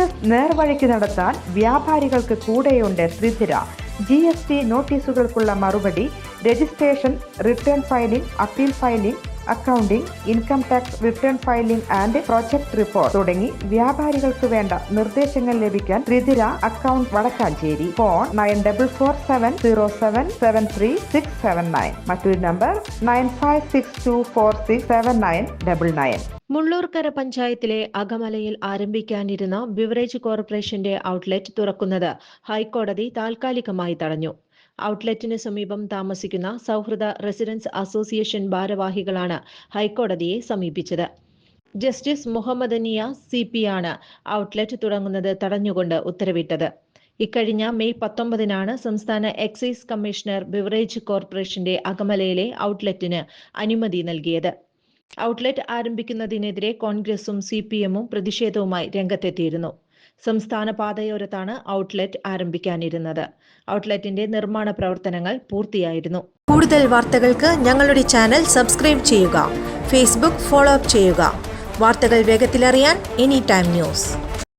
Business നേർവഴിക്ക് നടത്താൻ വ്യാപാരികൾക്ക് കൂടെയുണ്ട് ശ്രീധര. GST നോട്ടീസുകൾക്കുള്ള മറുപടി, registration, return filing, appeal filing, accounting, income tax return filing and project report തുടങ്ങി വ്യാപാരികൾക്ക് വേണ്ട നിർദ്ദേശങ്ങൾ ലഭിക്കാൻ ശ്രീധര അക്കൗണ്ട് വടക്കാഞ്ചേരി. ഫോൺ 9447077369. മറ്റൊരു നമ്പർ 9562467999. മുള്ളൂർക്കര പഞ്ചായത്തിലെ അകമലയിൽ ആരംഭിക്കാനിരുന്ന ബിവറേജ് കോർപ്പറേഷന്റെ ഔട്ട്ലെറ്റ് തുറക്കുന്നത് ഹൈക്കോടതി താൽക്കാലികമായി തടഞ്ഞു. ഔട്ട്ലെറ്റിന് സമീപം താമസിക്കുന്ന സൗഹൃദ റെസിഡൻസ് അസോസിയേഷൻ ഭാരവാഹികളാണ് ഹൈക്കോടതിയെ സമീപിച്ചത്. ജസ്റ്റിസ് മുഹമ്മദ് നിയാസ് CP ആണ് ഔട്ട്ലെറ്റ് തുടങ്ങുന്നത് തടഞ്ഞുകൊണ്ട് ഉത്തരവിട്ടത്. ഇക്കഴിഞ്ഞ മെയ് 19 സംസ്ഥാന എക്സൈസ് കമ്മീഷണർ ബിവറേജ് കോർപ്പറേഷന്റെ അകമലയിലെ ഔട്ട്ലെറ്റിന് അനുമതി നൽകിയത്. ഔട്ട്ലെറ്റ് ആരംഭിക്കുന്നതിനെതിരെ കോൺഗ്രസും CPM-ഉം പ്രതിഷേധവുമായി രംഗത്തെത്തിയിരുന്നു. സംസ്ഥാന പാതയോരത്താണ് ഔട്ട്ലെറ്റ് ആരംഭിക്കാനിരുന്നത്. ഔട്ട്ലെറ്റിന്റെ നിർമ്മാണ പ്രവർത്തനങ്ങൾ പൂർത്തിയായിരുന്നു. കൂടുതൽ വാർത്തകൾക്ക് ഞങ്ങളുടെ ചാനൽ സബ്സ്ക്രൈബ് ചെയ്യുക. ഫേസ്ബുക്ക് ഫോളോ അപ്പ് ചെയ്യുക. വാർത്തകൾ വേഗത്തിലറിയാൻ Anytime News.